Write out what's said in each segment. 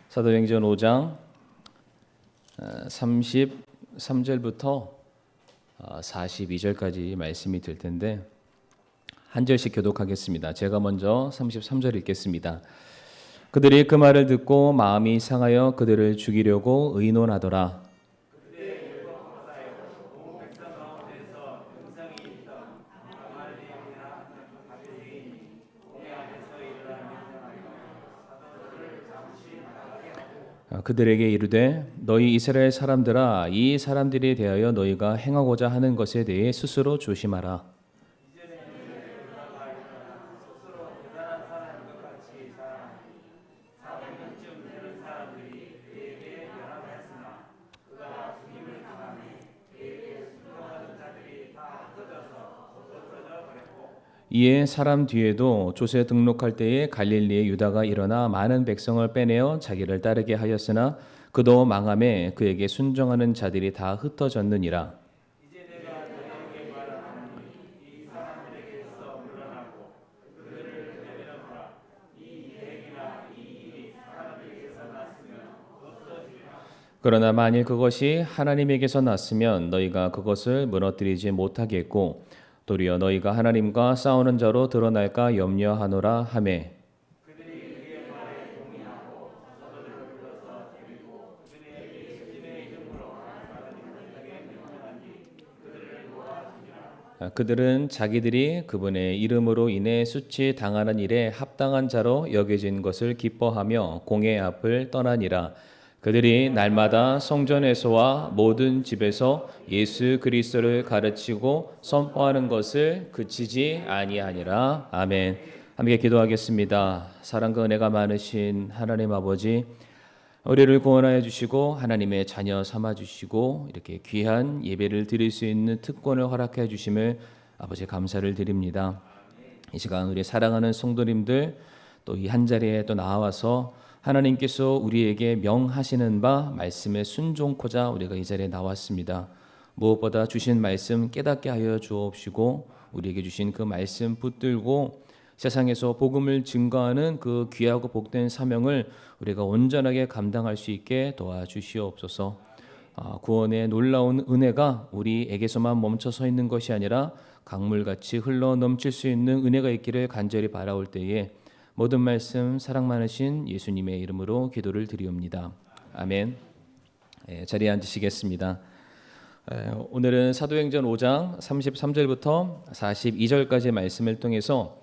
사도행전 5장 33절부터 42절까지 말씀이 될 텐데 한 절씩 교독하겠습니다. 제가 먼저 33절 읽겠습니다. 그들이 그 말을 듣고 마음이 상하여 그들을 죽이려고 의논하더라. 그들에게 이르되 너희 이스라엘 사람들아 이 사람들에 대하여 너희가 행하고자 하는 것에 대해 스스로 조심하라. 이에 사람 뒤에도 롯에 등록할 때에 갈릴리의 유다가 일어나 많은 백성을 빼내어 자기를 따르게 하였으나 그도 망함에 그에게 순종하는 자들이 다 흩어졌느니라. 그러나 만일 그것이 하나님에게서 났으면 너희가 그것을 무너뜨리지 못하겠고 도리어 너희가 하나님과 싸우는 자로 드러날까 염려하노라 하매 그들은 자기들이 그분의 이름으로 인해 수치 당하는 일에 합당한 자로 여겨진 것을 기뻐하며 공회 앞을 떠나니라. 그들이 날마다 성전에서와 모든 집에서 예수 그리스도를 가르치고 선포하는 것을 그치지 아니하니라. 아멘. 함께 기도하겠습니다. 사랑과 은혜가 많으신 하나님 아버지, 우리를 구원하여 주시고 하나님의 자녀 삼아 주시고 이렇게 귀한 예배를 드릴 수 있는 특권을 허락해 주심을 아버지 감사를 드립니다. 이 시간 우리 사랑하는 성도님들 또 이 한 자리에 또 나와서 하나님께서 우리에게 명하시는 바 말씀에 순종코자 우리가 이 자리에 나왔습니다. 무엇보다 주신 말씀 깨닫게 하여 주옵시고 우리에게 주신 그 말씀 붙들고 세상에서 복음을 증거하는 그 귀하고 복된 사명을 우리가 온전하게 감당할 수 있게 도와주시옵소서. 구원의 놀라운 은혜가 우리에게서만 멈춰 서 있는 것이 아니라 강물같이 흘러 넘칠 수 있는 은혜가 있기를 간절히 바라올 때에 모든 말씀 사랑 많으신 예수님의 이름으로 기도를 드리옵니다. 아멘. 자리에 앉으시겠습니다. 오늘은 사도행전 5장 33절부터 42절까지의 말씀을 통해서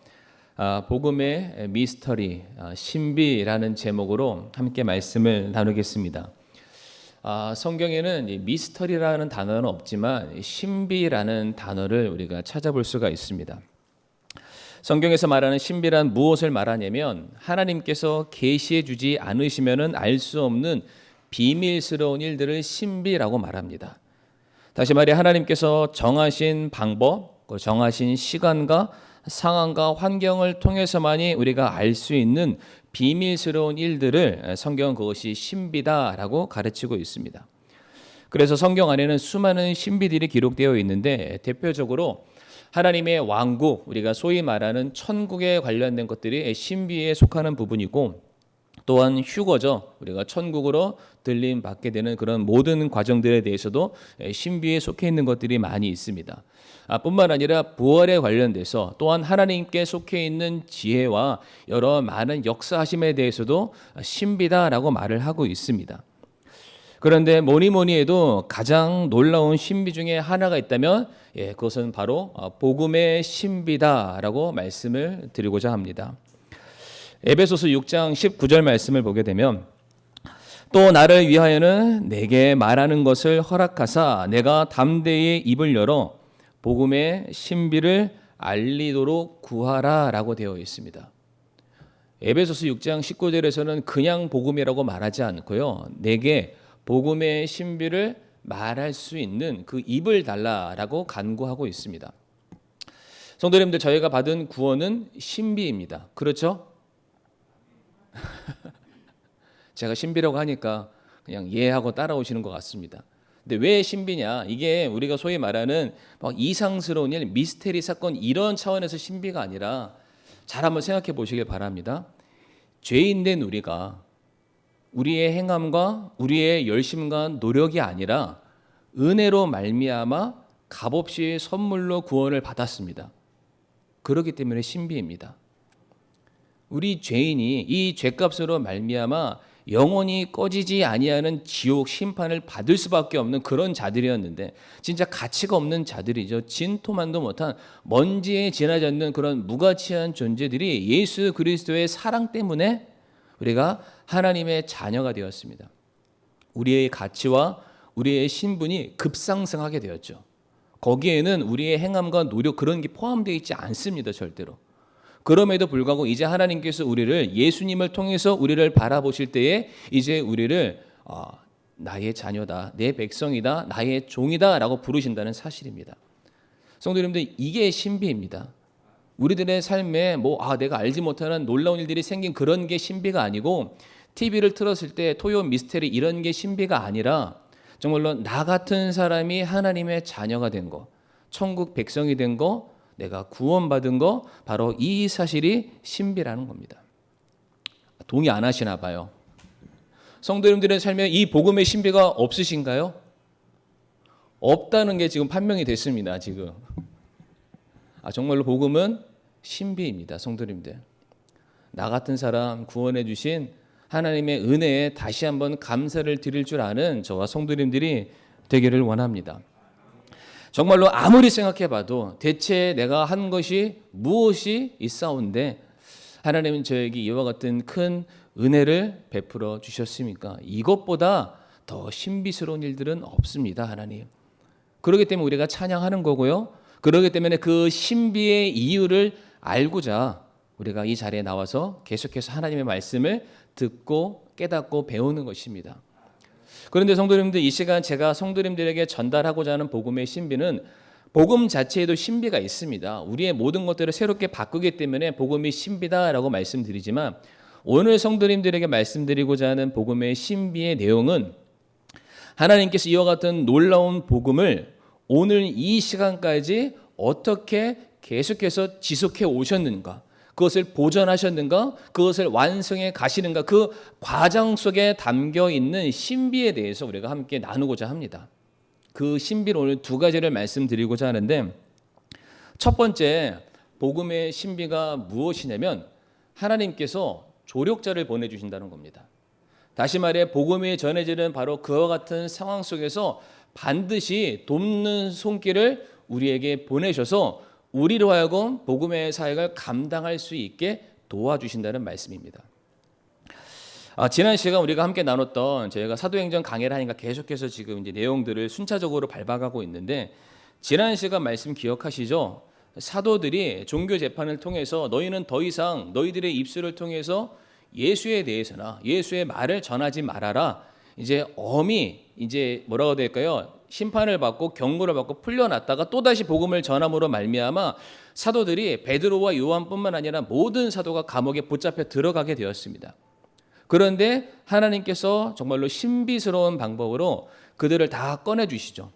복음의 미스터리, 신비라는 제목으로 함께 말씀을 나누겠습니다. 성경에는 미스터리라는 단어는 없지만 신비라는 단어를 우리가 찾아볼 수가 있습니다. 성경에서 말하는 신비란 무엇을 말하냐면 하나님께서 계시해 주지 않으시면은 알 수 없는 비밀스러운 일들을 신비라고 말합니다. 다시 말해 하나님께서 정하신 방법, 정하신 시간과 상황과 환경을 통해서만이 우리가 알 수 있는 비밀스러운 일들을 성경은 그것이 신비다라고 가르치고 있습니다. 그래서 성경 안에는 수많은 신비들이 기록되어 있는데 대표적으로 하나님의 왕국, 우리가 소위 말하는 천국에 관련된 것들이 신비에 속하는 부분이고 또한 휴거죠. 우리가 천국으로 들림 받게 되는 그런 모든 과정들에 대해서도 신비에 속해 있는 것들이 많이 있습니다. 뿐만 아니라 부활에 관련돼서 또한 하나님께 속해 있는 지혜와 여러 많은 역사하심에 대해서도 신비다라고 말을 하고 있습니다. 그런데 뭐니 해도 가장 놀라운 신비 중에 하나가 있다면 그것은 바로 복음의 신비다라고 말씀을 드리고자 합니다. 에베소서 6장 19절 말씀을 보게 되면 또 나를 위하여는 내게 말하는 것을 허락하사 내가 담대히 입을 열어 복음의 신비를 알리도록 구하라라고 되어 있습니다. 에베소서 6장 19절에서는 그냥 복음이라고 말하지 않고요. 내게 복음의 신비를 말할 수 있는 그 입을 달라라고 간구하고 있습니다. 성도님들, 저희가 받은 구원은 신비입니다. 그렇죠? 제가 신비라고 하니까 그냥 이해하고 따라오시는 것 같습니다. 근데 왜 신비냐? 이게 우리가 소위 말하는 막 이상스러운 일, 미스테리 사건 이런 차원에서 신비가 아니라 잘 한번 생각해 보시길 바랍니다. 죄인된 우리가 우리의 행함과 우리의 열심과 노력이 아니라 은혜로 말미암아 값없이 선물로 구원을 받았습니다. 그렇기 때문에 신비입니다. 우리 죄인이 이 죄값으로 말미암아 영원히 꺼지지 아니하는 지옥 심판을 받을 수밖에 없는 그런 자들이었는데, 진짜 가치가 없는 자들이죠. 진토만도 못한 먼지에 지나지 않는 그런 무가치한 존재들이 예수 그리스도의 사랑 때문에 우리가 하나님의 자녀가 되었습니다. 우리의 가치와 우리의 신분이 급상승하게 되었죠. 거기에는 우리의 행함과 노력 그런 게 포함되어 있지 않습니다. 절대로. 그럼에도 불구하고 이제 하나님께서 우리를, 예수님을 통해서 우리를 바라보실 때에 이제 우리를 나의 자녀다, 내 백성이다, 나의 종이다 라고 부르신다는 사실입니다. 성도님들, 이게 신비입니다. 우리들의 삶에 내가 알지 못하는 놀라운 일들이 생긴 그런 게 신비가 아니고, TV를 틀었을 때 토요 미스테리 이런 게 신비가 아니라 정말로 나 같은 사람이 하나님의 자녀가 된 거, 천국 백성이 된 거, 내가 구원받은 거, 바로 이 사실이 신비라는 겁니다. 동의 안 하시나 봐요. 성도님들의 삶에 이 복음의 신비가 없으신가요? 없다는 게 지금 판명이 됐습니다. 지금 정말로 복음은 신비입니다. 성도님들, 나 같은 사람 구원해 주신 하나님의 은혜에 다시 한번 감사를 드릴 줄 아는 저와 성도님들이 되기를 원합니다. 정말로 아무리 생각해봐도 대체 내가 한 것이 무엇이 있사온데 하나님은 저에게 이와 같은 큰 은혜를 베풀어 주셨습니까? 이것보다 더 신비스러운 일들은 없습니다. 하나님. 그렇기 때문에 우리가 찬양하는 거고요. 그렇기 때문에 그 신비의 이유를 알고자 우리가 이 자리에 나와서 계속해서 하나님의 말씀을 듣고 깨닫고 배우는 것입니다. 그런데 성도님들, 이 시간 제가 성도님들에게 전달하고자 하는 복음의 신비는 복음 자체에도 신비가 있습니다. 우리의 모든 것들을 새롭게 바꾸기 때문에 복음이 신비다라고 말씀드리지만, 오늘 성도님들에게 말씀드리고자 하는 복음의 신비의 내용은 하나님께서 이와 같은 놀라운 복음을 오늘 이 시간까지 어떻게 계속해서 지속해 오셨는가, 그것을 보존하셨는가, 그것을 완성해 가시는가, 그 과정 속에 담겨 있는 신비에 대해서 우리가 함께 나누고자 합니다. 그 신비를 오늘 두 가지를 말씀드리고자 하는데, 첫 번째 복음의 신비가 무엇이냐면 하나님께서 조력자를 보내주신다는 겁니다. 다시 말해 복음이 전해지는 바로 그와 같은 상황 속에서 반드시 돕는 손길을 우리에게 보내셔서 우리로 하여금 복음의 사역을 감당할 수 있게 도와주신다는 말씀입니다. 지난 시간 우리가 함께 나눴던, 저희가 사도행전 강해를 하니까 계속해서 지금 이제 내용들을 순차적으로 밟아가고 있는데, 지난 시간 말씀 기억하시죠? 사도들이 종교 재판을 통해서 너희는 더 이상 너희들의 입술을 통해서 예수에 대해서나 예수의 말을 전하지 말아라. 이제 엄히 이제 뭐라고 될까요? 심판을 받고 경고를 받고 풀려났다가 또다시 복음을 전함으로 말미암아 사도들이 베드로와 요한뿐만 아니라 모든 사도가 감옥에 붙잡혀 들어가게 되었습니다. 그런데 하나님께서 정말로 신비스러운 방법으로 그들을 다 꺼내주시죠.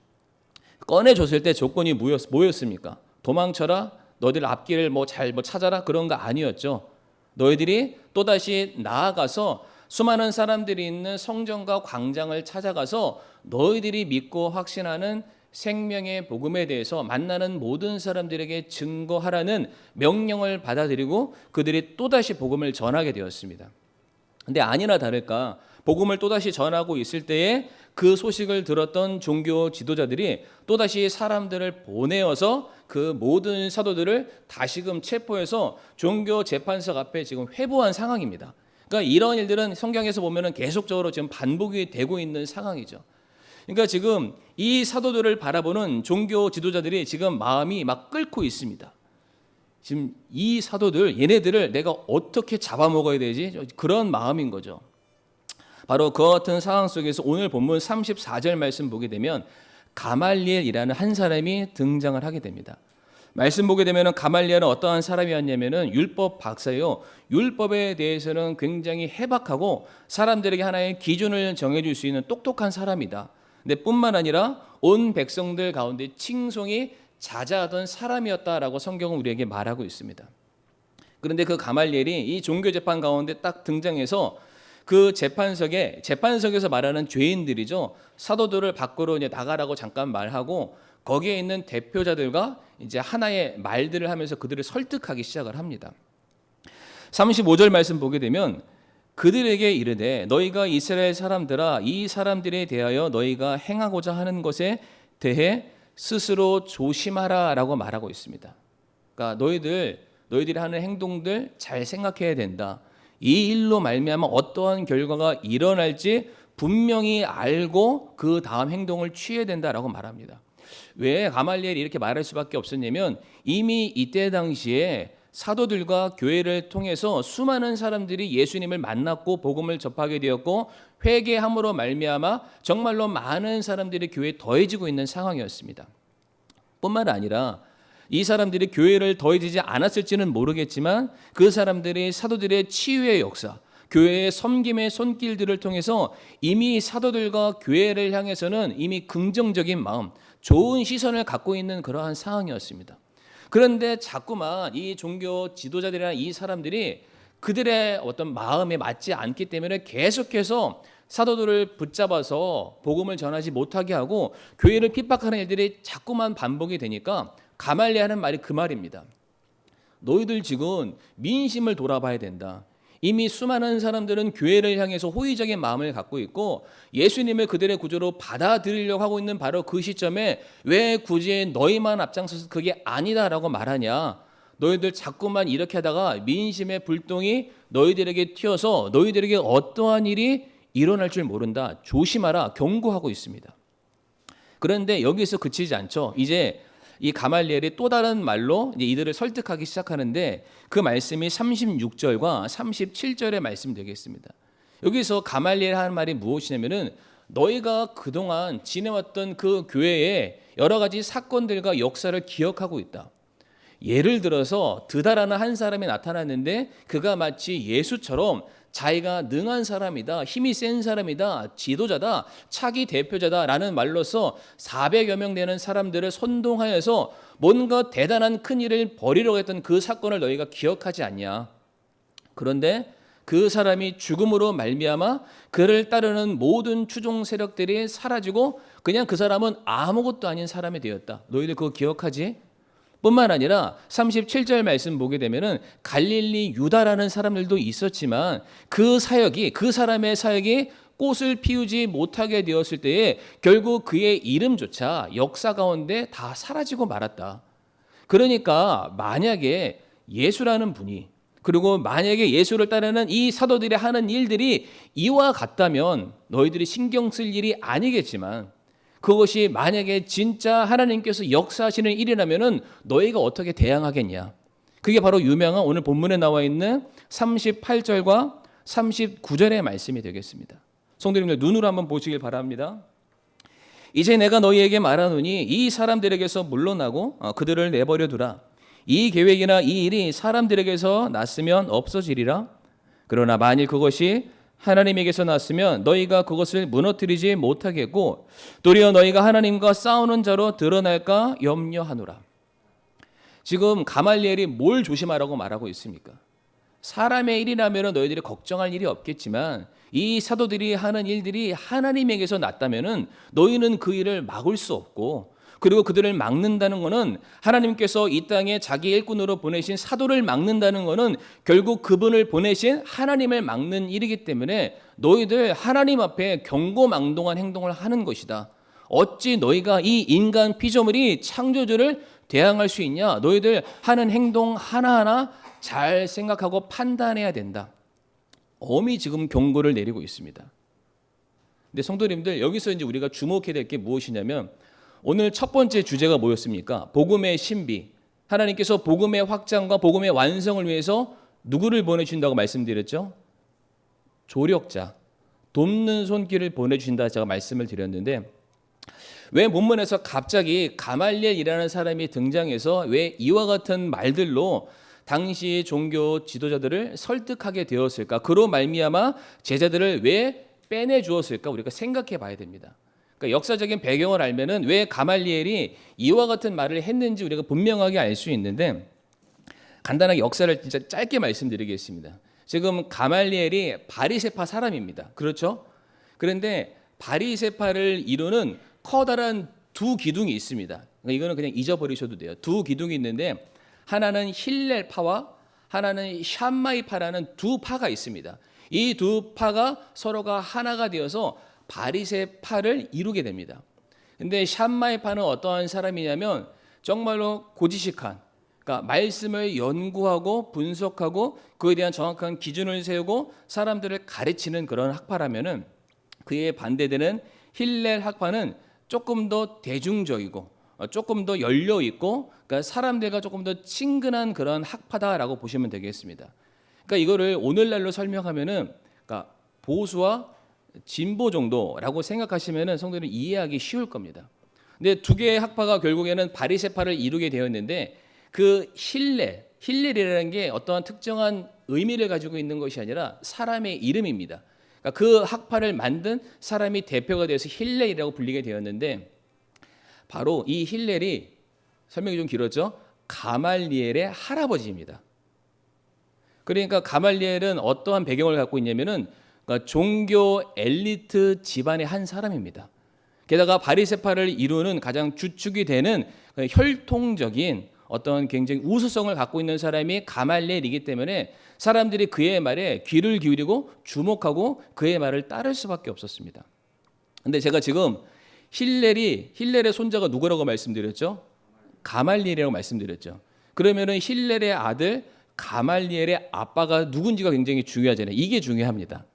꺼내줬을 때 조건이 뭐였습니까? 도망쳐라, 너희들 앞길을 잘 찾아라, 그런 거 아니었죠. 너희들이 또다시 나아가서 수많은 사람들이 있는 성전과 광장을 찾아가서 너희들이 믿고 확신하는 생명의 복음에 대해서 만나는 모든 사람들에게 증거하라는 명령을 받아들이고 그들이 또다시 복음을 전하게 되었습니다. 근데 아니나 다를까 복음을 또다시 전하고 있을 때에 그 소식을 들었던 종교 지도자들이 또다시 사람들을 보내어서 그 모든 사도들을 다시금 체포해서 종교 재판석 앞에 지금 회부한 상황입니다. 그러니까 이런 일들은 성경에서 보면은 계속적으로 지금 반복이 되고 있는 상황이죠. 그러니까 지금 이 사도들을 바라보는 종교 지도자들이 지금 마음이 막 끓고 있습니다. 지금 이 사도들, 얘네들을 내가 어떻게 잡아먹어야 되지? 그런 마음인 거죠. 바로 그 같은 상황 속에서 오늘 본문 34절 말씀 보게 되면 가말리엘이라는 한 사람이 등장을 하게 됩니다. 말씀 보게 되면 가말리엘은 어떠한 사람이었냐면은 율법 박사요. 율법에 대해서는 굉장히 해박하고 사람들에게 하나의 기준을 정해줄 수 있는 똑똑한 사람이다. 근데 뿐만 아니라 온 백성들 가운데 칭송이 자자하던 사람이었다라고 성경은 우리에게 말하고 있습니다. 그런데 그 가말리엘이 이 종교 재판 가운데 딱 등장해서 그 재판석에서 말하는 죄인들이죠. 사도들을 밖으로 이제 나가라고 잠깐 말하고 거기에 있는 대표자들과 이제 하나의 말들을 하면서 그들을 설득하기 시작을 합니다. 35절 말씀 보게 되면 그들에게 이르되 너희가 이스라엘 사람들아 이 사람들에 대하여 너희가 행하고자 하는 것에 대해 스스로 조심하라라고 말하고 있습니다. 그러니까 너희들이 하는 행동들 잘 생각해야 된다. 이 일로 말미암아 어떠한 결과가 일어날지 분명히 알고 그 다음 행동을 취해야 된다라고 말합니다. 왜 가말리엘이 이렇게 말할 수밖에 없었냐면 이미 이때 당시에 사도들과 교회를 통해서 수많은 사람들이 예수님을 만났고 복음을 접하게 되었고 회개함으로 말미암아 정말로 많은 사람들이 교회에 더해지고 있는 상황이었습니다. 뿐만 아니라 이 사람들이 교회를 더해지지 않았을지는 모르겠지만 그 사람들이 사도들의 치유의 역사, 교회의 섬김의 손길들을 통해서 이미 사도들과 교회를 향해서는 이미 긍정적인 마음, 좋은 시선을 갖고 있는 그러한 상황이었습니다. 그런데 자꾸만 이 종교 지도자들이나 이 사람들이 그들의 어떤 마음에 맞지 않기 때문에 계속해서 사도들을 붙잡아서 복음을 전하지 못하게 하고 교회를 핍박하는 일들이 자꾸만 반복이 되니까 가말리엘 하는 말이 그 말입니다. 너희들 지금 민심을 돌아봐야 된다. 이미 수많은 사람들은 교회를 향해서 호의적인 마음을 갖고 있고 예수님을 그들의 구조로 받아들이려고 하고 있는 바로 그 시점에 왜 굳이 너희만 앞장서서 그게 아니다라고 말하냐. 너희들 자꾸만 이렇게 하다가 민심의 불똥이 너희들에게 튀어서 너희들에게 어떠한 일이 일어날 줄 모른다. 조심하라. 경고하고 있습니다. 그런데 여기서 그치지 않죠. 이제 이 가말리엘이 또 다른 말로 이제 이들을 설득하기 시작하는데 그 말씀이 36절과 37절의 말씀 되겠습니다. 여기서 가말리엘 하는 말이 무엇이냐면은 너희가 그동안 지내왔던 그 교회의 여러 가지 사건들과 역사를 기억하고 있다. 예를 들어서 드다라는 한 사람이 나타났는데 그가 마치 예수처럼 자기가 능한 사람이다, 힘이 센 사람이다, 지도자다, 차기 대표자다라는 말로서 400여 명 되는 사람들을 선동하여서 뭔가 대단한 큰 일을 벌이려고 했던 그 사건을 너희가 기억하지 않냐. 그런데 그 사람이 죽음으로 말미암아 그를 따르는 모든 추종 세력들이 사라지고 그냥 그 사람은 아무것도 아닌 사람이 되었다. 너희들 그거 기억하지? 뿐만 아니라 37절 말씀 보게 되면은 갈릴리 유다라는 사람들도 있었지만 그 사람의 사역이 꽃을 피우지 못하게 되었을 때에 결국 그의 이름조차 역사 가운데 다 사라지고 말았다. 그러니까 만약에 예수라는 분이 그리고 만약에 예수를 따르는 이 사도들이 하는 일들이 이와 같다면 너희들이 신경 쓸 일이 아니겠지만 그것이 만약에 진짜 하나님께서 역사하시는 일이라면은 너희가 어떻게 대항하겠냐. 그게 바로 유명한 오늘 본문에 나와 있는 38절과 39절의 말씀이 되겠습니다. 성도님들 눈으로 한번 보시길 바랍니다. 이제 내가 너희에게 말하노니 이 사람들에게서 물러나고 그들을 내버려 두라. 이 계획이나 이 일이 사람들에게서 났으면 없어지리라. 그러나 만일 그것이 하나님에게서 났으면 너희가 그것을 무너뜨리지 못하겠고 도리어 너희가 하나님과 싸우는 자로 드러날까 염려하노라. 지금 가말리엘이 뭘 조심하라고 말하고 있습니까? 사람의 일이라면 너희들이 걱정할 일이 없겠지만 이 사도들이 하는 일들이 하나님에게서 났다면 너희는 그 일을 막을 수 없고 그리고 그들을 막는다는 것은 하나님께서 이 땅에 자기 일꾼으로 보내신 사도를 막는다는 것은 결국 그분을 보내신 하나님을 막는 일이기 때문에 너희들 하나님 앞에 경고망동한 행동을 하는 것이다. 어찌 너희가 이 인간 피조물이 창조주를 대항할 수 있냐? 너희들 하는 행동 하나하나 잘 생각하고 판단해야 된다. 엄히 지금 경고를 내리고 있습니다. 근데 성도님들 여기서 이제 우리가 주목해야 될 게 무엇이냐면 오늘 첫 번째 주제가 뭐였습니까? 복음의 신비. 하나님께서 복음의 확장과 복음의 완성을 위해서 누구를 보내주신다고 말씀드렸죠? 조력자, 돕는 손길을 보내주신다 제가 말씀을 드렸는데 왜 본문에서 갑자기 가말리엘이라는 사람이 등장해서 왜 이와 같은 말들로 당시 종교 지도자들을 설득하게 되었을까? 그로 말미암아 제자들을 왜 빼내 주었을까? 우리가 생각해 봐야 됩니다. 그러니까 역사적인 배경을 알면은 왜 가말리엘이 이와 같은 말을 했는지 우리가 분명하게 알 수 있는데, 간단하게 역사를 진짜 짧게 말씀드리겠습니다. 지금 가말리엘이 바리새파 사람입니다. 그렇죠? 그런데 바리새파를 이루는 커다란 두 기둥이 있습니다. 그러니까 이거는 그냥 잊어버리셔도 돼요. 두 기둥이 있는데 하나는 힐렐파와 하나는 샴마이파라는 두 파가 있습니다. 이 두 파가 서로가 하나가 되어서 바리새파를 이루게 됩니다. 근데 샴마이파는 어떠한 사람이냐면 정말로 고지식한, 그러니까 말씀을 연구하고 분석하고 그에 대한 정확한 기준을 세우고 사람들을 가르치는 그런 학파라면은, 그에 반대되는 힐렐 학파는 조금 더 대중적이고 조금 더 열려 있고, 그러니까 사람들과 조금 더 친근한 그런 학파다라고 보시면 되겠습니다. 그러니까 이거를 오늘날로 설명하면은, 그러니까 보수와 진보 정도라고 생각하시면은 성도들은 이해하기 쉬울 겁니다. 근데 두 개의 학파가 결국에는 바리새파를 이루게 되었는데, 그 힐렐이라는 게 어떠한 특정한 의미를 가지고 있는 것이 아니라 사람의 이름입니다. 그러니까 그 학파를 만든 사람이 대표가 되어서 힐렐이라고 불리게 되었는데, 바로 이 힐렐이, 설명이 좀 길었죠? 가말리엘의 할아버지입니다. 그러니까 가말리엘은 어떠한 배경을 갖고 있냐면은, 그러니까 종교 엘리트 집안의 한 사람입니다. 게다가 바리새파를 이루는 가장 주축이 되는 혈통적인 어떤 굉장히 우수성을 갖고 있는 사람이 가말리엘이기 때문에 사람들이 그의 말에 귀를 기울이고 주목하고 그의 말을 따를 수밖에 없었습니다. 근데 제가 지금 힐렐의 손자가 누구라고 말씀드렸죠? 가말리엘이라고 말씀드렸죠. 그러면은 힐렐의 아들 가말리엘의 아빠가 누군지가 굉장히 중요하잖아요. 이게 중요합니다.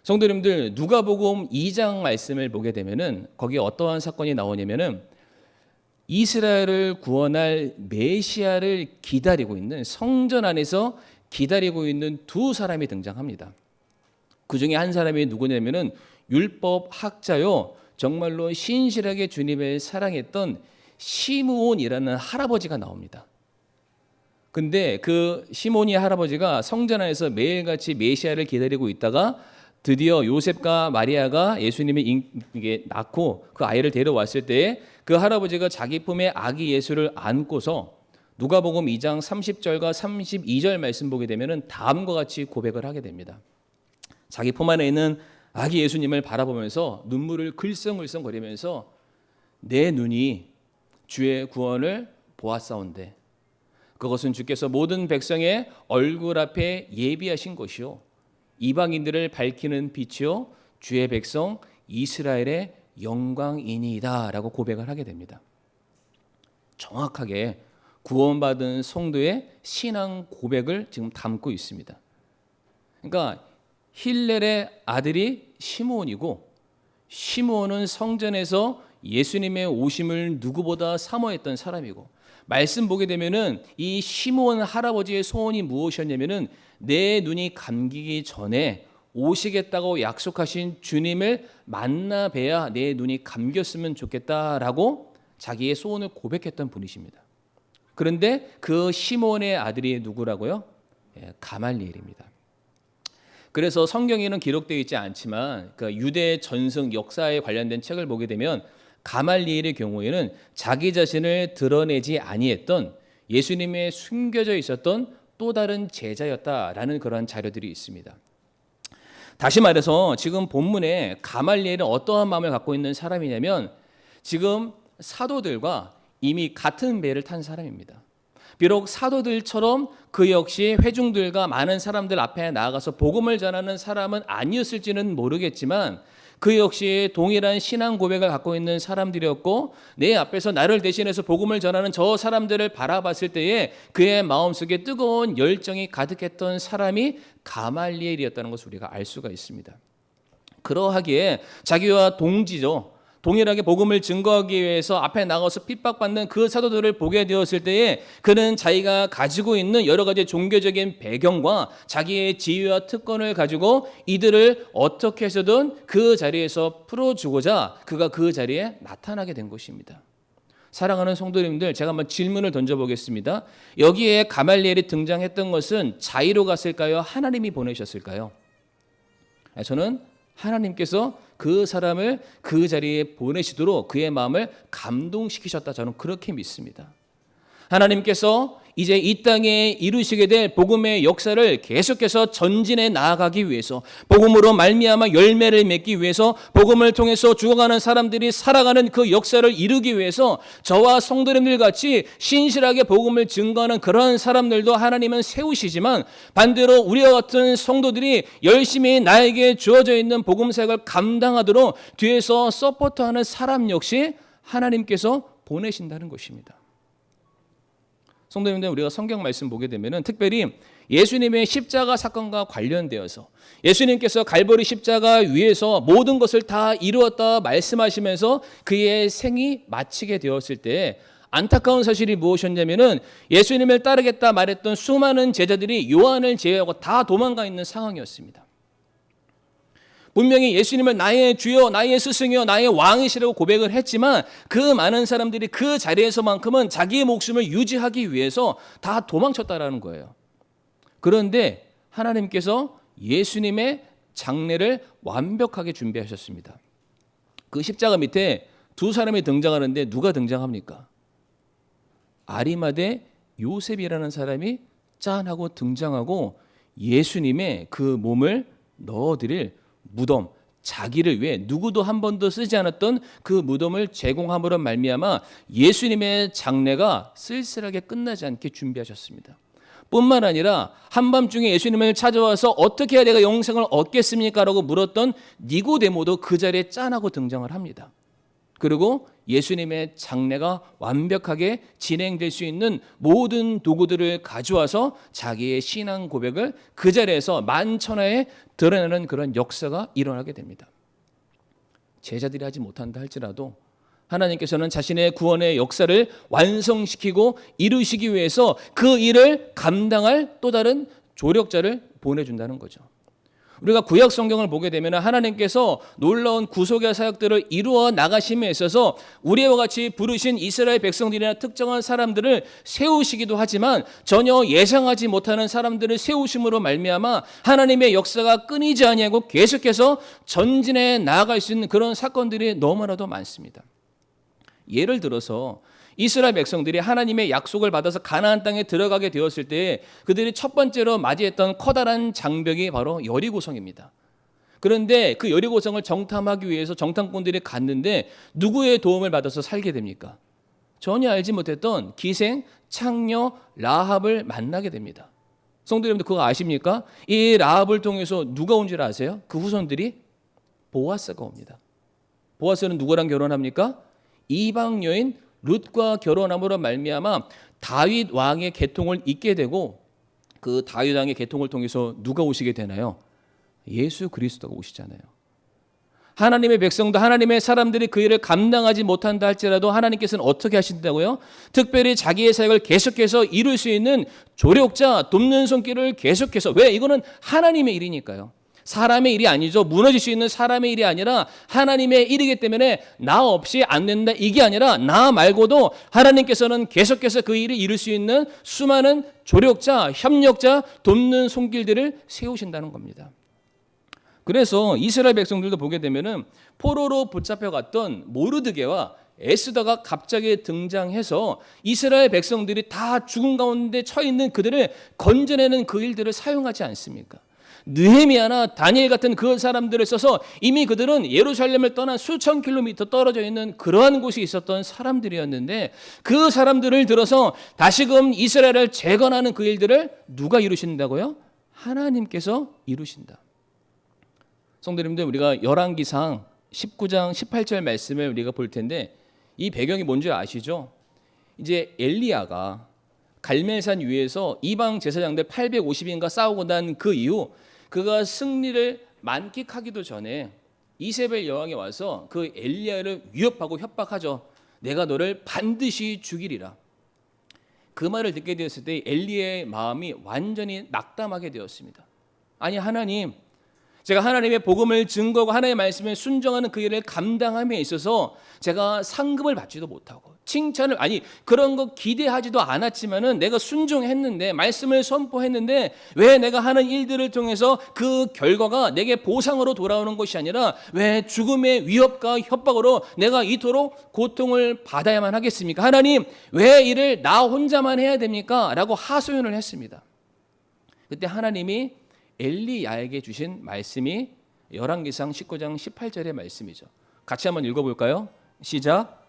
성도님들, 누가복음 2장 말씀을 보게 되면은 거기에 어떠한 사건이 나오냐면은 이스라엘을 구원할 메시아를 기다리고 있는, 성전 안에서 기다리고 있는 두 사람이 등장합니다. 그 중에 한 사람이 누구냐면은 율법 학자요, 정말로 신실하게 주님을 사랑했던 시므온이라는 할아버지가 나옵니다. 근데 그 시몬이 할아버지가 성전 안에서 매일같이 메시아를 기다리고 있다가 드디어 요셉과 마리아가 예수님을 낳고 그 아이를 데려왔을 때에 그 할아버지가 자기 품에 아기 예수를 안고서 누가복음 2장 30절과 32절 말씀 보게 되면은 다음과 같이 고백을 하게 됩니다. 자기 품 안에 있는 아기 예수님을 바라보면서 눈물을 글썽글썽거리면서 내 눈이 주의 구원을 보았사온데 그것은 주께서 모든 백성의 얼굴 앞에 예비하신 것이요 이방인들을 밝히는 빛이요 주의 백성 이스라엘의 영광이니이다 라고 고백을 하게 됩니다. 정확하게 구원받은 성도의 신앙 고백을 지금 담고 있습니다. 그러니까 힐렐의 아들이 시므온이고, 시므온은 성전에서 예수님의 오심을 누구보다 사모했던 사람이고, 말씀 보게 되면은 이 시므온 할아버지의 소원이 무엇이었냐면은 내 눈이 감기기 전에 오시겠다고 약속하신 주님을 만나 뵈야 내 눈이 감겼으면 좋겠다라고 자기의 소원을 고백했던 분이십니다. 그런데 그 시몬의 아들이 누구라고요? 가말리엘입니다. 그래서 성경에는 기록되어 있지 않지만 그 유대 전승 역사에 관련된 책을 보게 되면 가말리엘의 경우에는 자기 자신을 드러내지 아니했던 예수님의 숨겨져 있었던 또 다른 제자였다라는 그런 자료들이 있습니다. 다시 말해서 지금 본문에 가말리엘은 어떠한 마음을 갖고 있는 사람이냐면 지금 사도들과 이미 같은 배를 탄 사람입니다. 비록 사도들처럼 그 역시 회중들과 많은 사람들 앞에 나아가서 복음을 전하는 사람은 아니었을지는 모르겠지만 그 역시 동일한 신앙 고백을 갖고 있는 사람들이었고 내 앞에서 나를 대신해서 복음을 전하는 저 사람들을 바라봤을 때에 그의 마음속에 뜨거운 열정이 가득했던 사람이 가말리엘이었다는 것을 우리가 알 수가 있습니다. 그러하기에 자기와 동일하게 복음을 증거하기 위해서 앞에 나가서 핍박받는 그 사도들을 보게 되었을 때에 그는 자기가 가지고 있는 여러 가지 종교적인 배경과 자기의 지위와 특권을 가지고 이들을 어떻게 해서든 그 자리에서 풀어주고자 그가 그 자리에 나타나게 된 것입니다. 사랑하는 성도님들, 제가 한번 질문을 던져보겠습니다. 여기에 가말리엘이 등장했던 것은 자의로 갔을까요? 하나님이 보내셨을까요? 저는 하나님께서 그 사람을 그 자리에 보내시도록 그의 마음을 감동시키셨다. 저는 그렇게 믿습니다. 하나님께서 이제 이 땅에 이루시게 될 복음의 역사를 계속해서 전진해 나아가기 위해서, 복음으로 말미암아 열매를 맺기 위해서, 복음을 통해서 죽어가는 사람들이 살아가는 그 역사를 이루기 위해서 저와 성도님들 같이 신실하게 복음을 증거하는 그런 사람들도 하나님은 세우시지만, 반대로 우리와 같은 성도들이 열심히 나에게 주어져 있는 복음 사역을 감당하도록 뒤에서 서포트하는 사람 역시 하나님께서 보내신다는 것입니다. 성도님들, 우리가 성경 말씀 보게 되면은 특별히 예수님의 십자가 사건과 관련되어서 예수님께서 갈보리 십자가 위에서 모든 것을 다 이루었다 말씀하시면서 그의 생이 마치게 되었을 때 안타까운 사실이 무엇이었냐면은 예수님을 따르겠다 말했던 수많은 제자들이 요한을 제외하고 다 도망가 있는 상황이었습니다. 분명히 예수님을 나의 주여, 나의 스승이여, 나의 왕이시라고 고백을 했지만 그 많은 사람들이 그 자리에서만큼은 자기의 목숨을 유지하기 위해서 다 도망쳤다라는 거예요. 그런데 하나님께서 예수님의 장례를 완벽하게 준비하셨습니다. 그 십자가 밑에 두 사람이 등장하는데 누가 등장합니까? 아리마대 요셉이라는 사람이 짠하고 등장하고 예수님의 그 몸을 넣어드릴 무덤, 자기를 위해 누구도 한 번도 쓰지 않았던 그 무덤을 제공함으로 말미암아 예수님의 장례가 쓸쓸하게 끝나지 않게 준비하셨습니다. 뿐만 아니라 한밤중에 예수님을 찾아와서 어떻게 해야 내가 영생을 얻겠습니까? 라고 물었던 니고데모도 그 자리에 짠하고 등장을 합니다. 그리고 예수님의 장례가 완벽하게 진행될 수 있는 모든 도구들을 가져와서 자기의 신앙 고백을 그 자리에서 만천하에 드러내는 그런 역사가 일어나게 됩니다. 제자들이 하지 못한다 할지라도 하나님께서는 자신의 구원의 역사를 완성시키고 이루시기 위해서 그 일을 감당할 또 다른 조력자를 보내준다는 거죠. 우리가 구약 성경을 보게 되면 하나님께서 놀라운 구속의 사역들을 이루어 나가심에 있어서 우리와 같이 부르신 이스라엘 백성들이나 특정한 사람들을 세우시기도 하지만 전혀 예상하지 못하는 사람들을 세우심으로 말미암아 하나님의 역사가 끊이지 아니하고 계속해서 전진해 나아갈 수 있는 그런 사건들이 너무나도 많습니다. 예를 들어서 이스라엘 백성들이 하나님의 약속을 받아서 가나안 땅에 들어가게 되었을 때 그들이 첫 번째로 맞이했던 커다란 장벽이 바로 여리고성입니다. 그런데 그 여리고성을 정탐하기 위해서 정탐꾼들이 갔는데 누구의 도움을 받아서 살게 됩니까? 전혀 알지 못했던 기생 창녀 라합을 만나게 됩니다. 성도 여러분들 그거 아십니까? 이 라합을 통해서 누가 온 줄 아세요? 그 후손들이 보아스가 옵니다. 보아스는 누구랑 결혼합니까? 이방 여인 룻과 결혼함으로 말미암아 다윗 왕의 계통을 잇게 되고 그 다윗 왕의 계통을 통해서 누가 오시게 되나요? 예수 그리스도가 오시잖아요. 하나님의 백성도 하나님의 사람들이 그 일을 감당하지 못한다 할지라도 하나님께서는 어떻게 하신다고요? 특별히 자기의 사역을 계속해서 이룰 수 있는 조력자, 돕는 손길을 계속해서, 왜? 이거는 하나님의 일이니까요. 사람의 일이 아니죠. 무너질 수 있는 사람의 일이 아니라 하나님의 일이기 때문에 나 없이 안 된다 이게 아니라 나 말고도 하나님께서는 계속해서 그 일을 이룰 수 있는 수많은 조력자, 협력자, 돕는 손길들을 세우신다는 겁니다. 그래서 이스라엘 백성들도 보게 되면은 포로로 붙잡혀갔던 모르드게와 에스더가 갑자기 등장해서 이스라엘 백성들이 다 죽은 가운데 처해 있는 그들을 건져내는 그 일들을 사용하지 않습니까? 느헤미야나 다니엘 같은 그 사람들을 써서 이미 그들은 예루살렘을 떠난 수천 킬로미터 떨어져 있는 그러한 곳이 있었던 사람들이었는데 그 사람들을 들어서 다시금 이스라엘을 재건하는 그 일들을 누가 이루신다고요? 하나님께서 이루신다. 성도님들, 우리가 열왕기상 19장 18절 말씀을 우리가 볼 텐데 이 배경이 뭔지 아시죠? 이제 엘리야가 갈멜산 위에서 이방 제사장들 850인가 싸우고 난 그 이후 그가 승리를 만끽하기도 전에 이세벨 여왕이 와서 그 엘리야를 위협하고 협박하죠. 내가 너를 반드시 죽이리라. 그 말을 듣게 되었을 때 엘리야의 마음이 완전히 낙담하게 되었습니다. 아니 하나님, 제가 하나님의 복음을 증거하고 하나님의 말씀에 순종하는 그 일을 감당함에 있어서 제가 상급을 받지도 못하고 칭찬을 그런 거 기대하지도 않았지만은 내가 순종했는데 말씀을 선포했는데 왜 내가 하는 일들을 통해서 그 결과가 내게 보상으로 돌아오는 것이 아니라 왜 죽음의 위협과 협박으로 내가 이토록 고통을 받아야만 하겠습니까? 하나님 왜 이를 나 혼자만 해야 됩니까? 라고 하소연을 했습니다. 그때 하나님이 엘리야에게 주신 말씀이 열왕기상 19장 18절의 말씀이죠. 같이 한번 읽어볼까요? 시작.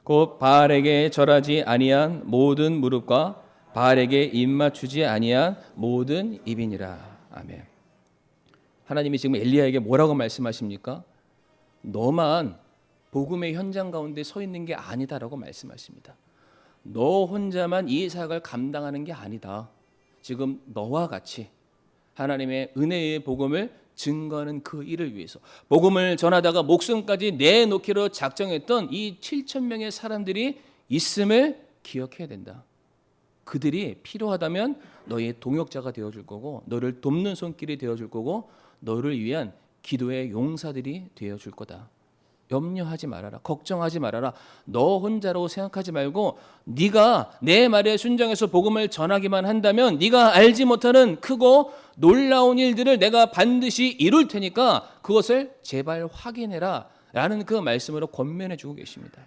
곧 바알에게 절하지 아니한 모든 무릎과 바알에게 입 맞추지 아니한 모든 입이니라. 아멘. 하나님이 지금 엘리야에게 뭐라고 말씀하십니까? 너만 복음의 현장 가운데 서 있는 게 아니다라고 말씀하십니다. 너 혼자만 이 사역을 감당하는 게 아니다. 지금 너와 같이 하나님의 은혜의 복음을 증거하는 그 일을 위해서 복음을 전하다가 목숨까지 내놓기로 작정했던 이 7,000명의 사람들이 있음을 기억해야 된다. 그들이 필요하다면 너의 동역자가 되어줄 거고 너를 돕는 손길이 되어줄 거고 너를 위한 기도의 용사들이 되어줄 거다. 염려하지 말아라. 걱정하지 말아라. 너 혼자라고 생각하지 말고 네가 내 말에 순종해서 복음을 전하기만 한다면 네가 알지 못하는 크고 놀라운 일들을 내가 반드시 이룰 테니까 그것을 제발 확인해라 라는 그 말씀으로 권면해 주고 계십니다.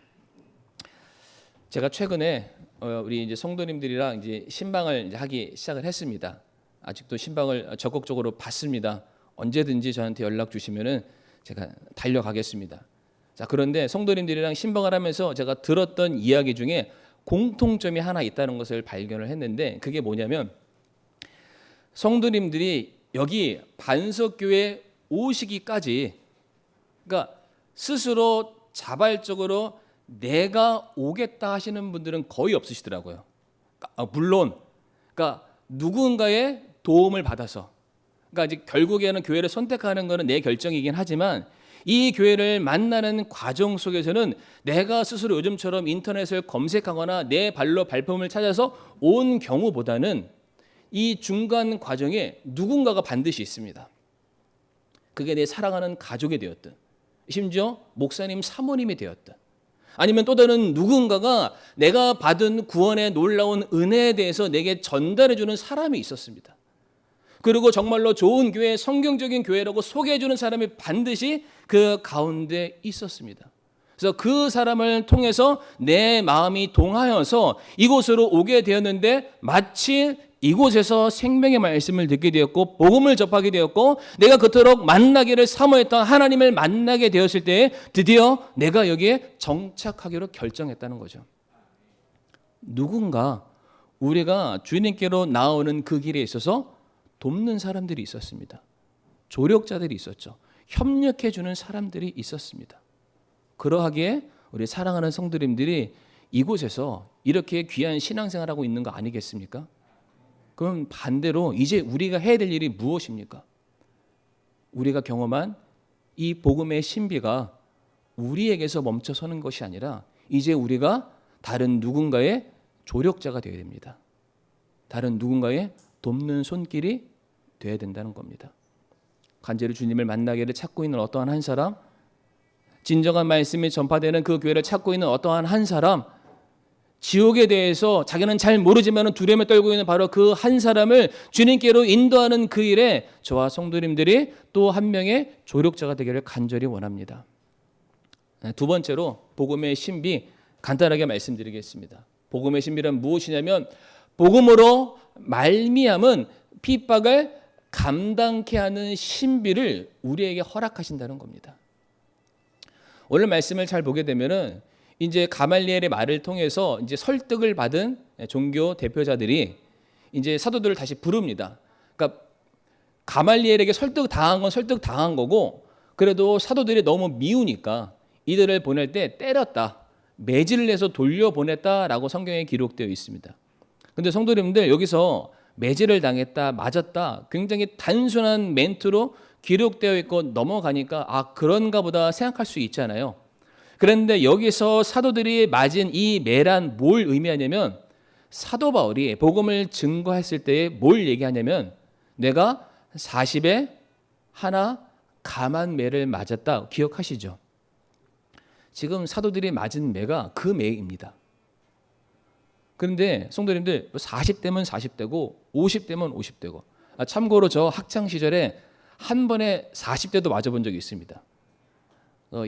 제가 최근에 우리 이제 성도님들이랑 이제 신방을 이제 하기 시작을 했습니다. 아직도 신방을 적극적으로 받습니다. 언제든지 저한테 연락 주시면은 제가 달려가겠습니다. 자, 그런데 성도님들이랑 신방을 하면서 제가 들었던 이야기 중에 공통점이 하나 있다는 것을 발견을 했는데 그게 뭐냐면 성도님들이 여기 반석교회 오시기까지 그러니까 스스로 자발적으로 내가 오겠다 하시는 분들은 거의 없으시더라고요. 물론 그러니까 누군가의 도움을 받아서 그러니까 이제 결국에는 교회를 선택하는 것은 내 결정이긴 하지만 이 교회를 만나는 과정 속에서는 내가 스스로 요즘처럼 인터넷을 검색하거나 내 발로 발품을 찾아서 온 경우보다는 이 중간 과정에 누군가가 반드시 있습니다. 그게 내 사랑하는 가족이 되었든 심지어 목사님 사모님이 되었든 아니면 또 다른 누군가가 내가 받은 구원의 놀라운 은혜에 대해서 내게 전달해주는 사람이 있었습니다. 그리고 정말로 좋은 교회, 성경적인 교회라고 소개해주는 사람이 반드시 그 가운데 있었습니다. 그래서 그 사람을 통해서 내 마음이 동하여서 이곳으로 오게 되었는데 마치 이곳에서 생명의 말씀을 듣게 되었고 복음을 접하게 되었고 내가 그토록 만나기를 사모했던 하나님을 만나게 되었을 때 드디어 내가 여기에 정착하기로 결정했다는 거죠. 누군가 우리가 주님께로 나오는 그 길에 있어서 돕는 사람들이 있었습니다. 조력자들이 있었죠. 협력해 주는 사람들이 있었습니다. 그러하기에 우리 사랑하는 성도님들이 이곳에서 이렇게 귀한 신앙생활하고 있는 거 아니겠습니까? 그럼 반대로 이제 우리가 해야 될 일이 무엇입니까? 우리가 경험한 이 복음의 신비가 우리에게서 멈춰서는 것이 아니라 이제 우리가 다른 누군가의 조력자가 되어야 됩니다. 다른 누군가의 돕는 손길이 되어야 된다는 겁니다. 간절히 주님을 만나기를 찾고 있는 어떠한 한 사람, 진정한 말씀이 전파되는 그 교회를 찾고 있는 어떠한 한 사람, 지옥에 대해서 자기는 잘 모르지만 두려움에 떨고 있는 바로 그 한 사람을 주님께로 인도하는 그 일에 저와 성도님들이 또 한 명의 조력자가 되기를 간절히 원합니다. 두 번째로 복음의 신비 간단하게 말씀드리겠습니다. 복음의 신비란 무엇이냐면 복음으로 말미암은 핍박을 감당케 하는 신비를 우리에게 허락하신다는 겁니다. 오늘 말씀을 잘 보게 되면은 이제 가말리엘의 말을 통해서 이제 설득을 받은 종교 대표자들이 이제 사도들을 다시 부릅니다. 그러니까 가말리엘에게 설득당한 건 설득당한 거고 그래도 사도들이 너무 미우니까 이들을 보낼 때 때렸다, 매질을 해서 돌려보냈다라고 성경에 기록되어 있습니다. 근데 성도님들 여기서 매질을 당했다, 맞았다 굉장히 단순한 멘트로 기록되어 있고 넘어가니까 아 그런가 보다 생각할 수 있잖아요. 그런데 여기서 사도들이 맞은 이 매란 뭘 의미하냐면 사도 바울이 복음을 증거했을 때에 뭘 얘기하냐면 내가 40에 하나 감한 매를 맞았다. 기억하시죠? 지금 사도들이 맞은 매가 그 매입니다. 그런데 성도님들 40대면 40대고 50대면 50대고 참고로 저 학창 시절에 한 번에 40대도 맞아본 적이 있습니다.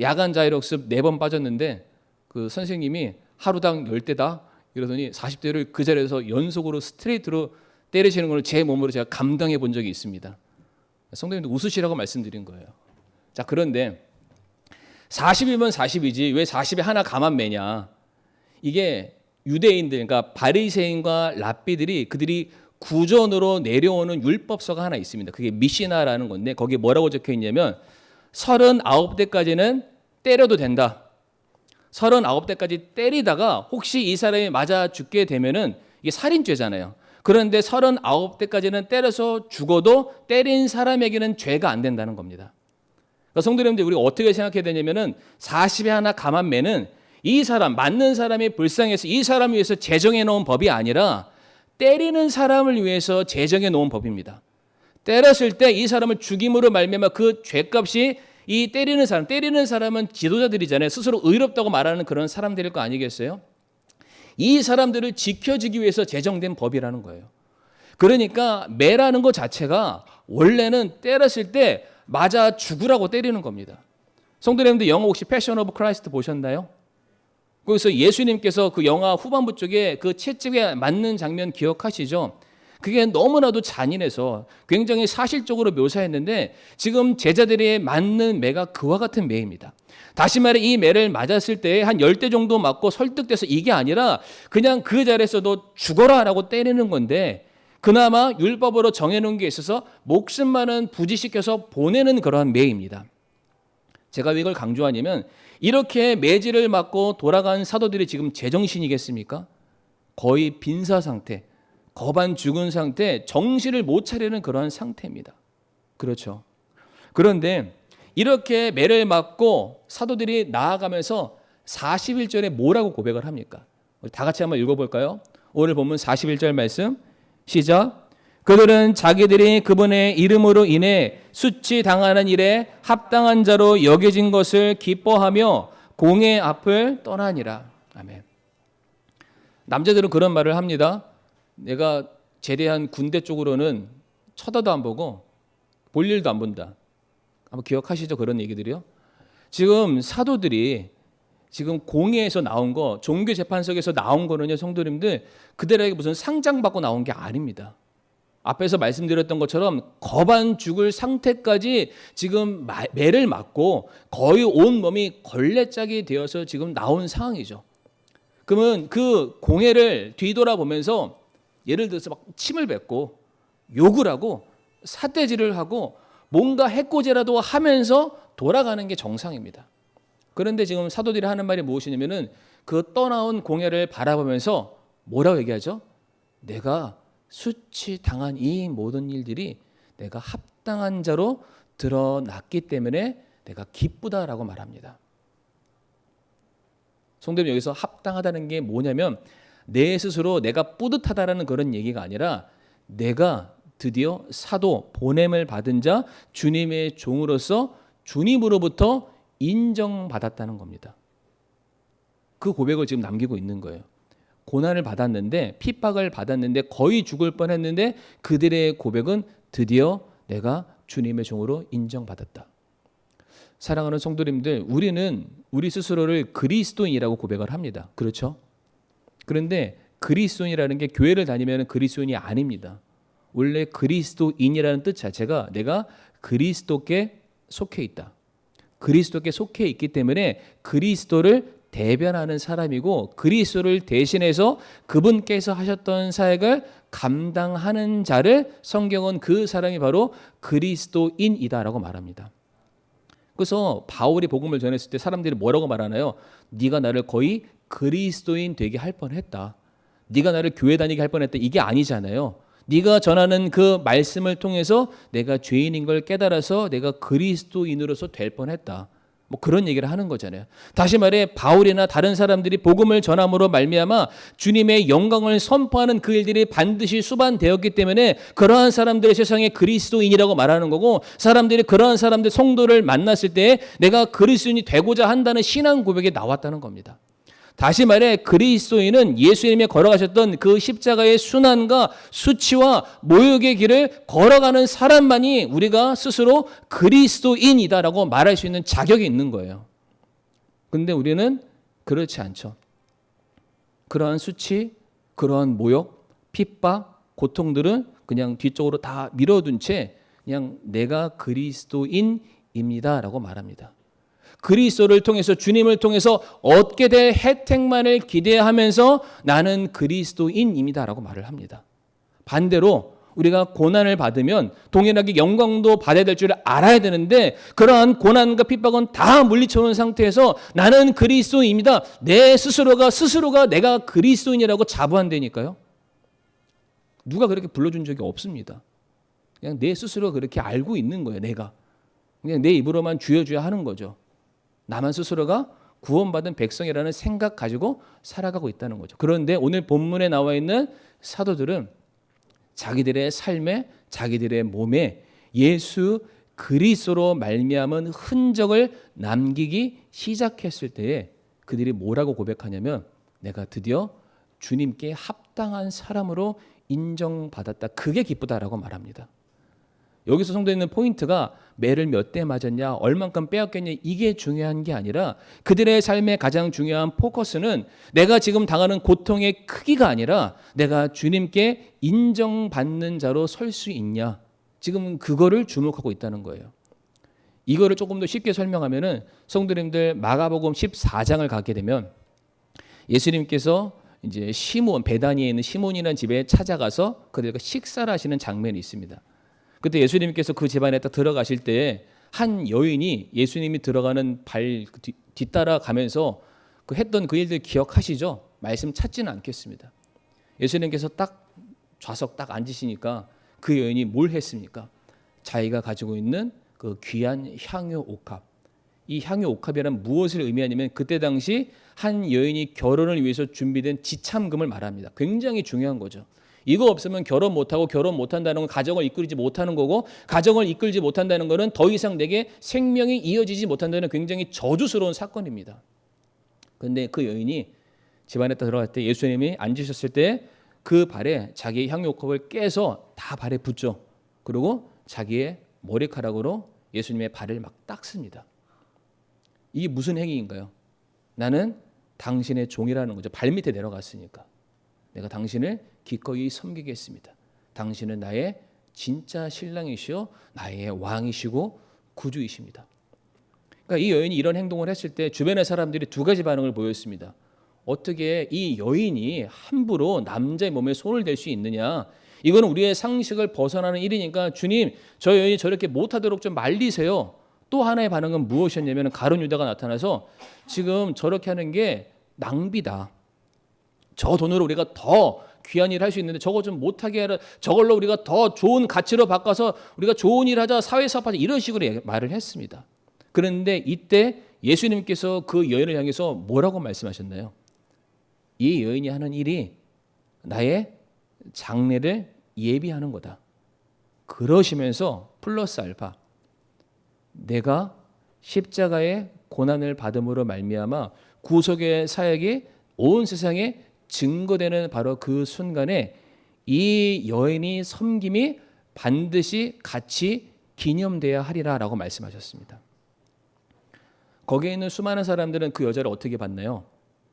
야간 자율학습 4번 빠졌는데 그 선생님이 하루당 10대다 이러더니 40대를 그 자리에서 연속으로 스트레이트로 때리시는 걸 제 몸으로 제가 감당해 본 적이 있습니다. 성도님들 웃으시라고 말씀드린 거예요. 자, 그런데 40이면 40이지 왜 40에 하나 감한 매냐. 이게 유대인들, 그러니까 바리새인과 랍비들이 그들이 구전으로 내려오는 율법서가 하나 있습니다. 그게 미시나라는 건데 거기에 뭐라고 적혀 있냐면 39대까지는 때려도 된다. 39대까지 때리다가 혹시 이 사람이 맞아 죽게 되면은 이게 살인죄잖아요. 그런데 39대까지는 때려서 죽어도 때린 사람에게는 죄가 안 된다는 겁니다. 그러니까 성도님들 우리가 어떻게 생각해야 되냐면은 40에 하나 감한 매는 이 사람 맞는 사람이 불쌍해서 이 사람을 위해서 제정해 놓은 법이 아니라 때리는 사람을 위해서 제정해 놓은 법입니다. 때렸을 때 이 사람을 죽임으로 말미암아 그 죄값이 이 때리는 사람은 지도자들이잖아요. 스스로 의롭다고 말하는 그런 사람들일 거 아니겠어요? 이 사람들을 지켜주기 위해서 제정된 법이라는 거예요. 그러니까 매라는 것 자체가 원래는 때렸을 때 맞아 죽으라고 때리는 겁니다. 성도님들 영화 혹시 패션 오브 크라이스트 보셨나요? 거기서 예수님께서 그 영화 후반부 쪽에 그 채찍에 맞는 장면 기억하시죠? 그게 너무나도 잔인해서 굉장히 사실적으로 묘사했는데 지금 제자들이 맞는 매가 그와 같은 매입니다. 다시 말해 이 매를 맞았을 때 한 10대 정도 맞고 설득돼서 이게 아니라 그냥 그 자리에서도 죽어라 라고 때리는 건데 그나마 율법으로 정해놓은 게 있어서 목숨만은 부지시켜서 보내는 그러한 매입니다. 제가 왜 이걸 강조하냐면 이렇게 매질을 맞고 돌아간 사도들이 지금 제정신이겠습니까? 거의 빈사 상태, 거반 죽은 상태, 정신을 못 차리는 그러한 상태입니다. 그렇죠. 그런데 이렇게 매를 맞고 사도들이 나아가면서 41절에 뭐라고 고백을 합니까? 우리 다 같이 한번 읽어볼까요? 오늘 본문 41절 말씀 시작. 그들은 자기들이 그분의 이름으로 인해 수치당하는 일에 합당한 자로 여겨진 것을 기뻐하며 공의 앞을 떠나니라. 아멘. 남자들은 그런 말을 합니다. 내가 제대한 군대 쪽으로는 쳐다도 안 보고 볼 일도 안 본다. 한번 기억하시죠? 그런 얘기들이요. 지금 사도들이 지금 공회에서 나온 거, 종교재판석에서 나온 거는요, 성도님들 그들에게 무슨 상장 받고 나온 게 아닙니다. 앞에서 말씀드렸던 것처럼 거반 죽을 상태까지 지금 매를 맞고 거의 온 몸이 걸레짝이 되어서 지금 나온 상황이죠. 그러면 그 공회를 뒤돌아보면서 예를 들어서 막 침을 뱉고 욕을 하고 삿대질을 하고 뭔가 해코지라도 하면서 돌아가는 게 정상입니다. 그런데 지금 사도들이 하는 말이 무엇이냐면은 그 떠나온 공회를 바라보면서 뭐라고 얘기하죠? 내가 수치당한 이 모든 일들이 내가 합당한 자로 드러났기 때문에 내가 기쁘다라고 말합니다. 성도님 여기서 합당하다는 게 뭐냐면 내 스스로 내가 뿌듯하다라는 그런 얘기가 아니라 내가 드디어 사도 보냄을 받은 자 주님의 종으로서 주님으로부터 인정받았다는 겁니다. 그 고백을 지금 남기고 있는 거예요. 고난을 받았는데 핍박을 받았는데 거의 죽을 뻔했는데 그들의 고백은 드디어 내가 주님의 종으로 인정받았다. 사랑하는 성도님들, 우리는 우리 스스로를 그리스도인이라고 고백을 합니다. 그렇죠? 그런데 그리스도인이라는 게 교회를 다니면 그리스도인이 아닙니다. 원래 그리스도인이라는 뜻 자체가 내가 그리스도께 속해 있다. 그리스도께 속해 있기 때문에 그리스도를 대변하는 사람이고 그리스도를 대신해서 그분께서 하셨던 사역을 감당하는 자를 성경은 그 사람이 바로 그리스도인이다라고 말합니다. 그래서 바울이 복음을 전했을 때 사람들이 뭐라고 말하나요? 네가 나를 거의 그리스도인 되게 할 뻔했다. 네가 나를 교회 다니게 할 뻔했다. 이게 아니잖아요. 네가 전하는 그 말씀을 통해서 내가 죄인인 걸 깨달아서 내가 그리스도인으로서 될 뻔했다. 뭐 그런 얘기를 하는 거잖아요. 다시 말해 바울이나 다른 사람들이 복음을 전함으로 말미암아 주님의 영광을 선포하는 그 일들이 반드시 수반되었기 때문에 그러한 사람들의 세상에 그리스도인이라고 말하는 거고, 사람들이 그러한 사람들 성도를 만났을 때 내가 그리스도인이 되고자 한다는 신앙 고백이 나왔다는 겁니다. 다시 말해 그리스도인은 예수님이 걸어가셨던 그 십자가의 순환과 수치와 모욕의 길을 걸어가는 사람만이 우리가 스스로 그리스도인이다라고 말할 수 있는 자격이 있는 거예요. 그런데 우리는 그렇지 않죠. 그러한 수치, 그러한 모욕, 핍박, 고통들은 그냥 뒤쪽으로 다 밀어둔 채 그냥 내가 그리스도인입니다라고 말합니다. 그리스도를 통해서, 주님을 통해서 얻게 될 혜택만을 기대하면서 나는 그리스도인입니다라고 말을 합니다. 반대로 우리가 고난을 받으면 동일하게 영광도 받아야 될 줄 알아야 되는데, 그러한 고난과 핍박은 다 물리쳐놓은 상태에서 나는 그리스도인입니다, 내 스스로가 내가 그리스도인이라고 자부한다니까요. 누가 그렇게 불러준 적이 없습니다. 그냥 내 스스로 그렇게 알고 있는 거예요. 내가 그냥 내 입으로만 주여 하는 거죠. 나만 스스로가 구원받은 백성이라는 생각 가지고 살아가고 있다는 거죠. 그런데 오늘 본문에 나와 있는 사도들은 자기들의 삶에, 자기들의 몸에 예수 그리스도로 말미암은 흔적을 남기기 시작했을 때에 그들이 뭐라고 고백하냐면, 내가 드디어 주님께 합당한 사람으로 인정받았다, 그게 기쁘다라고 말합니다. 여기서 성도에 있는 포인트가 매를 몇 대 맞았냐, 얼만큼 빼앗겼냐, 이게 중요한 게 아니라 그들의 삶의 가장 중요한 포커스는 내가 지금 당하는 고통의 크기가 아니라 내가 주님께 인정받는 자로 설 수 있냐, 지금 그거를 주목하고 있다는 거예요. 이거를 조금 더 쉽게 설명하면은, 성도님들 마가복음 14장을 가게 되면 예수님께서 이제 시몬, 베다니에 있는 시몬이라는 집에 찾아가서 그들과 식사를 하시는 장면이 있습니다. 그때 예수님께서 그 집안에 딱 들어가실 때 한 여인이 예수님이 들어가는 발 뒤따라 가면서 그 했던 그 일들 기억하시죠? 말씀 찾지는 않겠습니다. 예수님께서 딱 좌석 딱 앉으시니까 그 여인이 뭘 했습니까? 자기가 가지고 있는 그 귀한 향유 옥합, 이 향유 옥합이란 무엇을 의미하냐면 그때 당시 한 여인이 결혼을 위해서 준비된 지참금을 말합니다. 굉장히 중요한 거죠. 이거 없으면 결혼 못하고, 결혼 못한다는 건 가정을 이끌지 못하는 거고, 가정을 이끌지 못한다는 것은 더 이상 내게 생명이 이어지지 못한다는 굉장히 저주스러운 사건입니다. 그런데 그 여인이 집안에 들어갈 때 예수님이 앉으셨을 때 그 발에 자기의 향유옥합을 깨서 다 발에 붓죠. 그리고 자기의 머리카락으로 예수님의 발을 막 닦습니다. 이게 무슨 행위인가요? 나는 당신의 종이라는 거죠. 발밑에 내려갔으니까. 내가 당신을 기꺼이 섬기겠습니다. 당신은 나의 진짜 신랑이시오, 나의 왕이시고 구주이십니다. 그러니까 이 여인이 이런 행동을 했을 때 주변의 사람들이 두 가지 반응을 보였습니다. 어떻게 이 여인이 함부로 남자의 몸에 손을 댈 수 있느냐, 이거는 우리의 상식을 벗어나는 일이니까 주님, 저 여인이 저렇게 못하도록 좀 말리세요. 또 하나의 반응은 무엇이었냐면, 가룟 유다가 나타나서 지금 저렇게 하는 게 낭비다, 저 돈으로 우리가 더 귀한 일 할 수 있는데 저거 좀 못하게 하라, 저걸로 우리가 더 좋은 가치로 바꿔서 우리가 좋은 일 하자, 사회사업하자, 이런 식으로 말을 했습니다. 그런데 이때 예수님께서 그 여인을 향해서 뭐라고 말씀하셨나요? 이 여인이 하는 일이 나의 장례를 예비하는 거다. 그러시면서 플러스 알파, 내가 십자가의 고난을 받음으로 말미암아 구속의 사역이 온 세상에 증거되는 바로 그 순간에 이 여인이 섬김이 반드시 같이 기념돼야 하리라라고 말씀하셨습니다. 거기에 있는 수많은 사람들은 그 여자를 어떻게 봤나요?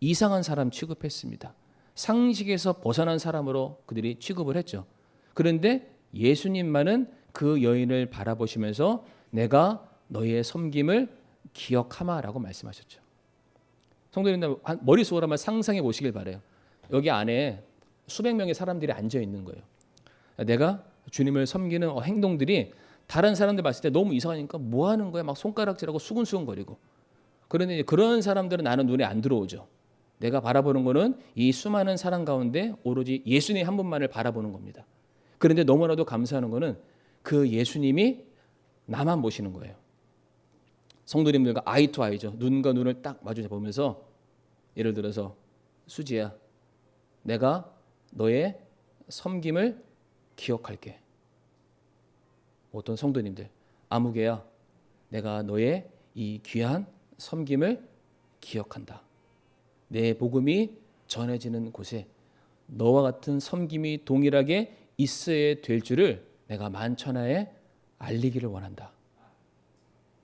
이상한 사람 취급했습니다. 상식에서 벗어난 사람으로 그들이 취급을 했죠. 그런데 예수님만은 그 여인을 바라보시면서 내가 너희의 섬김을 기억하마라고 말씀하셨죠. 성도님들 머릿속으로 한번 상상해 보시길 바라요. 여기 안에 수백 명의 사람들이 앉아 있는 거예요. 내가 주님을 섬기는 행동들이 다른 사람들 봤을 때 너무 이상하니까 뭐 하는 거야? 막 손가락질하고 수근수근거리고. 그런데 그런 사람들은 나는 눈에 안 들어오죠. 내가 바라보는 거는 이 수많은 사람 가운데 오로지 예수님 한 분만을 바라보는 겁니다. 그런데 너무나도 감사한 거는 그 예수님이 나만 보시는 거예요. 성도님들과 아이 투 아이죠. 눈과 눈을 딱 마주 보면서 예를 들어서 수지야, 내가 너의 섬김을 기억할게. 어떤 성도님들, 아무개야, 내가 너의 이 귀한 섬김을 기억한다. 내 복음이 전해지는 곳에 너와 같은 섬김이 동일하게 있어야 될 줄을 내가 만천하에 알리기를 원한다.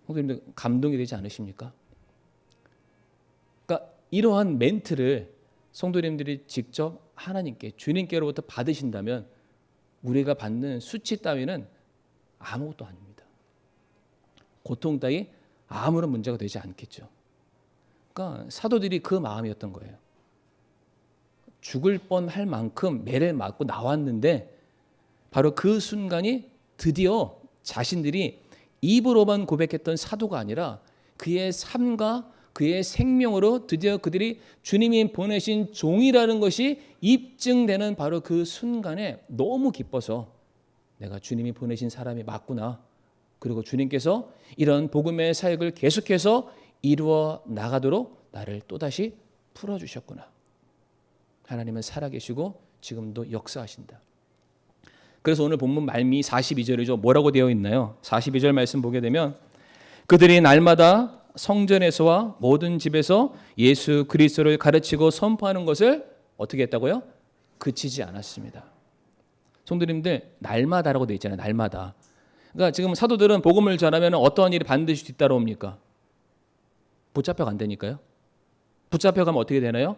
성도님들 감동이 되지 않으십니까? 그러니까 이러한 멘트를 성도님들이 직접 하나님께, 주님께로부터 받으신다면 우리가 받는 수치 따위는 아무것도 아닙니다. 고통 따위 아무런 문제가 되지 않겠죠. 그러니까 사도들이 그 마음이었던 거예요. 죽을 뻔할 만큼 매를 맞고 나왔는데 바로 그 순간이 드디어 자신들이 입으로만 고백했던 사도가 아니라 그의 삶과 그의 생명으로 드디어 그들이 주님이 보내신 종이라는 것이 입증되는 바로 그 순간에 너무 기뻐서 내가 주님이 보내신 사람이 맞구나. 그리고 주님께서 이런 복음의 사역을 계속해서 이루어 나가도록 나를 또다시 풀어주셨구나. 하나님은 살아계시고 지금도 역사하신다. 그래서 오늘 본문 말미 42절이죠. 뭐라고 되어 있나요? 42절 말씀 보게 되면 그들이 날마다 성전에서와 모든 집에서 예수 그리스도를 가르치고 선포하는 것을 어떻게 했다고요? 그치지 않았습니다. 성도님들 날마다라고 되어 있잖아요. 날마다. 그러니까 지금 사도들은 복음을 전하면 어떠한 일이 반드시 뒤따라옵니까? 붙잡혀 간다니까요. 붙잡혀가면 어떻게 되나요?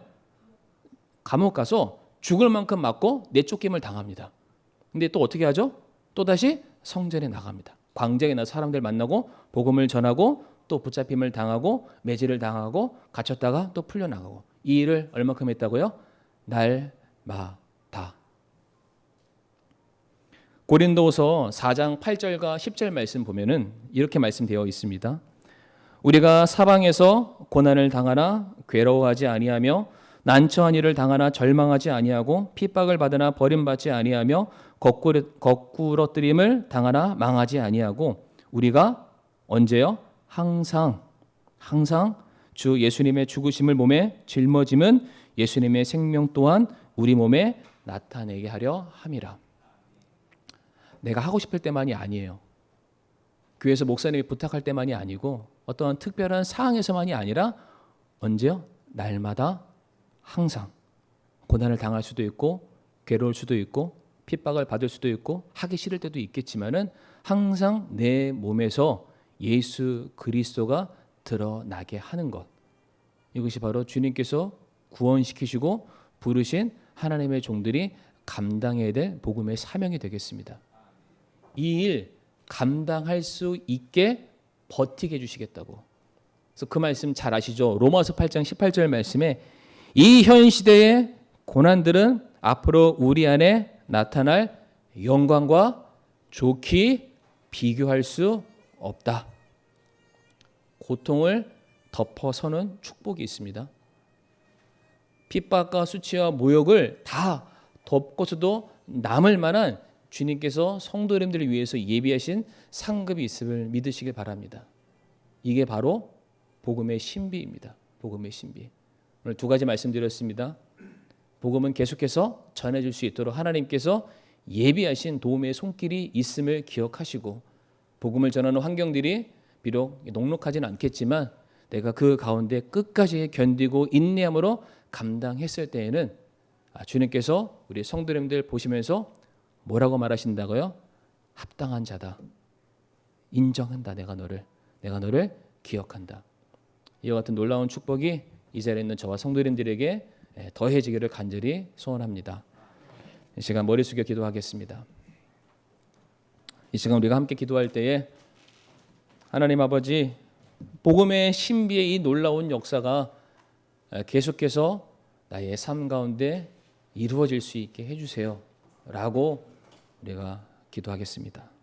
감옥 가서 죽을 만큼 맞고 내쫓김을 당합니다. 근데 또 어떻게 하죠? 또다시 성전에 나갑니다. 광장에 나서 사람들 만나고 복음을 전하고 또 붙잡힘을 당하고 매질을 당하고 갇혔다가 또 풀려나가고 이 일을 얼마큼 했다고요? 날마다. 고린도서 4장 8절과 10절 말씀 보면은 이렇게 말씀되어 있습니다. 우리가 사방에서 고난을 당하나 괴로워하지 아니하며 난처한 일을 당하나 절망하지 아니하고 핍박을 받으나 버림받지 아니하며 거꾸러뜨림을 당하나 망하지 아니하고 우리가 언제요? 항상 주 예수님의 죽으심을 몸에 짊어짐은 예수님의 생명 또한 우리 몸에 나타내게 하려 함이라. 내가 하고 싶을 때만이 아니에요. 교회에서 목사님이 부탁할 때만이 아니고 어떤 특별한 상황에서만이 아니라 언제요? 날마다 항상 고난을 당할 수도 있고 괴로울 수도 있고 핍박을 받을 수도 있고 하기 싫을 때도 있겠지만은 항상 내 몸에서 예수 그리스도가 드러나게 하는 것. 이것이 바로 주님께서 구원시키시고 부르신 하나님의 종들이 감당해야 될 복음의 사명이 되겠습니다. 이 일 감당할 수 있게 버티게 해주시겠다고. 그래서 그 말씀 잘 아시죠? 로마서 8장 18절 말씀에 이 현 시대의 고난들은 앞으로 우리 안에 나타날 영광과 좋게 비교할 수 없다. 고통을 덮어서는 축복이 있습니다. 핍박과 수치와 모욕을 다 덮고서도 남을 만한 주님께서 성도님들을 위해서 예비하신 상급이 있음을 믿으시길 바랍니다. 이게 바로 복음의 신비입니다. 복음의 신비. 오늘 두 가지 말씀드렸습니다. 복음은 계속해서 전해질 수 있도록 하나님께서 예비하신 도움의 손길이 있음을 기억하시고 복음을 전하는 환경들이 비록 녹록하지는 않겠지만 내가 그 가운데 끝까지 견디고 인내함으로 감당했을 때에는 주님께서 우리 성도님들 보시면서 뭐라고 말하신다고요? 합당한 자다. 인정한다. 내가 너를 기억한다. 이와 같은 놀라운 축복이 이 자리에 있는 저와 성도님들에게 더해지기를 간절히 소원합니다. 이 시간 머리 숙여 기도하겠습니다. 이 시간 우리가 함께 기도할 때에 하나님 아버지 복음의 신비의 이 놀라운 역사가 계속해서 나의 삶 가운데 이루어질 수 있게 해주세요 라고 우리가 기도하겠습니다.